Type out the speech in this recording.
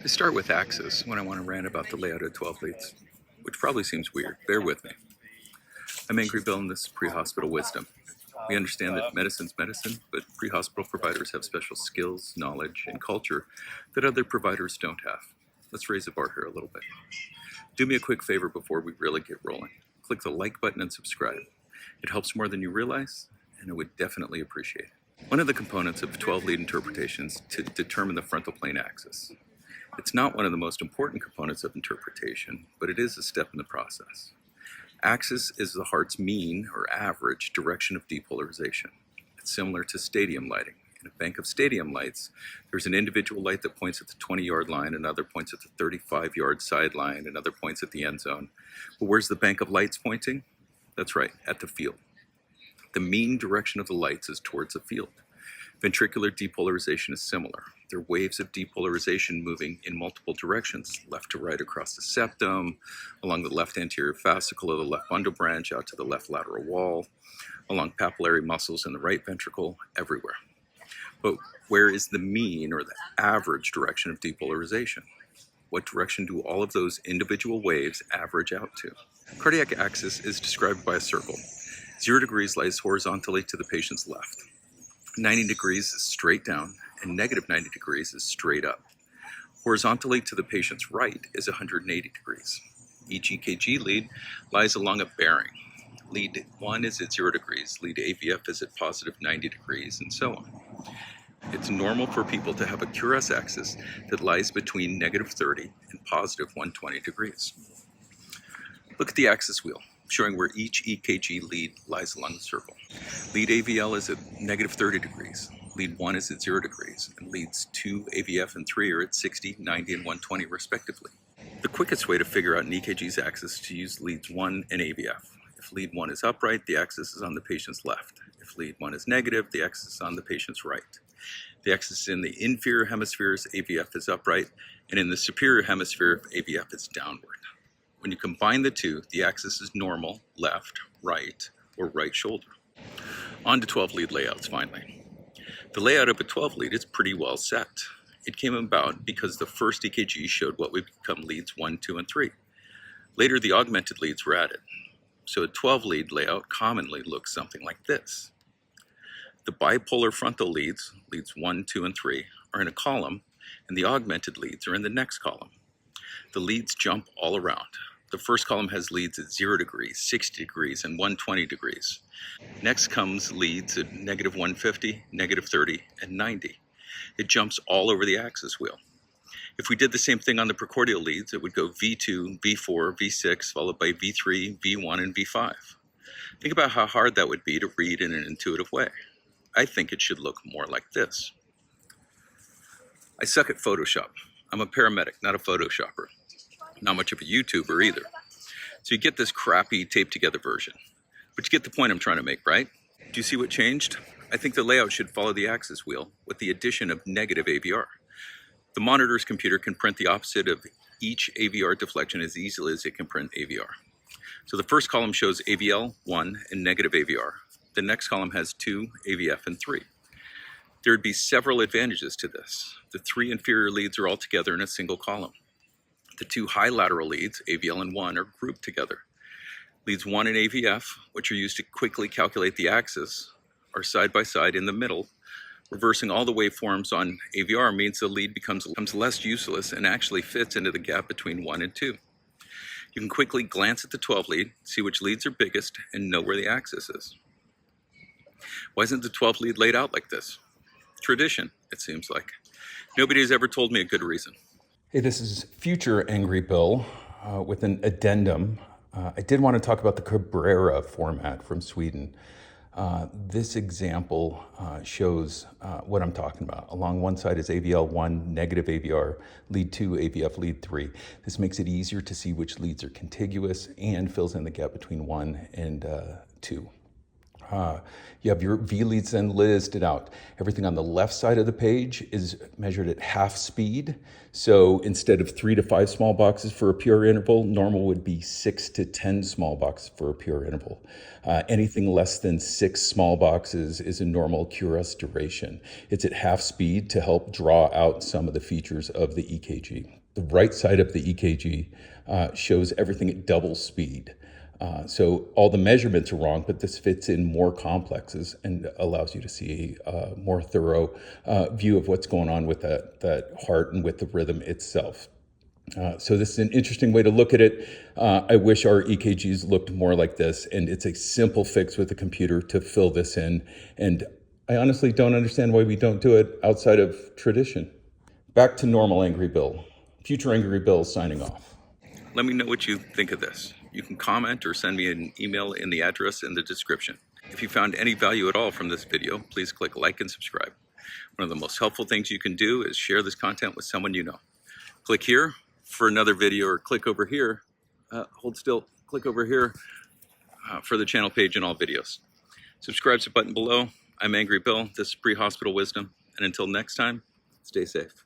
I start with Axis when I want to rant about the layout of 12 leads, which probably seems weird. Bear with me. I'm Angry Bill, and this is pre-hospital wisdom. We understand that medicine's medicine, but pre-hospital providers have special skills, knowledge, and culture that other providers don't have. Let's raise the bar here a little bit. Do me a quick favor before we really get rolling. Click the like button and subscribe. It helps more than you realize, and I would definitely appreciate it. One of the components of 12 lead interpretation is to determine the frontal plane axis. It's not one of the most important components of interpretation, but it is a step in the process. Axis is the heart's mean or average direction of depolarization. It's similar to stadium lighting. In a bank of stadium lights, there's an individual light that points at the 20-yard line, another points at the 35-yard sideline, another points at the end zone. But where's the bank of lights pointing? That's right, at the field. The mean direction of the lights is towards the field. Ventricular depolarization is similar. There are waves of depolarization moving in multiple directions, left to right across the septum, along the left anterior fascicle of the left bundle branch, out to the left lateral wall, along papillary muscles in the right ventricle, everywhere. But where is the mean or the average direction of depolarization? What direction do all of those individual waves average out to? Cardiac axis is described by a circle. 0 degrees lies horizontally to the patient's left. 90 degrees is straight down, and negative 90 degrees is straight up. Horizontally to the patient's right is 180 degrees. Each EKG lead lies along a bearing. Lead 1 is at 0 degrees, lead AVF is at positive 90 degrees, and so on. It's normal for people to have a QRS axis that lies between negative 30 and positive 120 degrees. Look at the axis wheel, showing where each EKG lead lies along the circle. Lead AVL is at negative 30 degrees, lead 1 is at 0 degrees, and leads 2, AVF, and 3 are at 60, 90, and 120 respectively. The quickest way to figure out an EKG's axis is to use leads 1 and AVF. If lead 1 is upright, the axis is on the patient's left. If lead 1 is negative, the axis is on the patient's right. The axis in the inferior hemisphere's AVF is upright, and in the superior hemisphere, AVF is downward. When you combine the two, the axis is normal, left, right, or right shoulder. On to 12 lead layouts finally. The layout of a 12 lead is pretty well set. It came about because the first EKG showed what would become leads 1, 2, and 3. Later, the augmented leads were added. So a 12 lead layout commonly looks something like this. The bipolar frontal leads, leads 1, 2, and 3, are in a column, and the augmented leads are in the next column. The leads jump all around. The first column has leads at 0 degrees, 60 degrees, and 120 degrees. Next comes leads at negative 150, negative 30, and 90. It jumps all over the axis wheel. If we did the same thing on the precordial leads, it would go V2, V4, V6, followed by V3, V1, and V5. Think about how hard that would be to read in an intuitive way. I think it should look more like this. I suck at Photoshop. I'm a paramedic, not a Photoshopper. Not much of a YouTuber either. So you get this crappy taped together version. But you get the point I'm trying to make, right? Do you see what changed? I think the layout should follow the axis wheel with the addition of negative AVR. The monitor's computer can print the opposite of each AVR deflection as easily as it can print AVR. So the first column shows AVL, 1, and negative AVR. The next column has 2, AVF, and 3. There would be several advantages to this. The 3 inferior leads are all together in a single column. The 2 high lateral leads, AVL and 1, are grouped together. Leads 1 and AVF, which are used to quickly calculate the axis, are side by side in the middle. Reversing all the waveforms on AVR means the lead becomes less useless and actually fits into the gap between 1 and 2. You can quickly glance at the 12 lead, see which leads are biggest, and know where the axis is. Why isn't the 12 lead laid out like this? Tradition, it seems like. Nobody has ever told me a good reason. Hey, this is future Angry Bill with an addendum. I did want to talk about the Cabrera format from Sweden. This example shows what I'm talking about. Along one side is AVL1, negative AVR, lead 2, AVF, lead 3. This makes it easier to see which leads are contiguous and fills in the gap between 1 and 2. You have your V leads then listed out. Everything on the left side of the page is measured at half speed. So instead of 3 to 5 small boxes for a pure interval, normal would be 6 to 10 small boxes for a pure interval. Anything less than 6 small boxes is a normal QRS duration. It's at half speed to help draw out some of the features of the EKG. The right side of the EKG shows everything at double speed. So all the measurements are wrong, but this fits in more complexes and allows you to see a more thorough view of what's going on with that heart and with the rhythm itself. So this is an interesting way to look at it. I wish our EKGs looked more like this, and it's a simple fix with a computer to fill this in. And I honestly don't understand why we don't do it outside of tradition. Back to normal Angry Bill. Future Angry Bill signing off. Let me know what you think of this. You can comment or send me an email in the address in the description. If you found any value at all from this video, please click like and subscribe. One of the most helpful things you can do is share this content with someone you know. Click here for another video, or click over here, hold still, click over here for the channel page and all videos. Subscribe's the button below. I'm Angry Bill, this is Pre-Hospital Wisdom, and until next time, stay safe.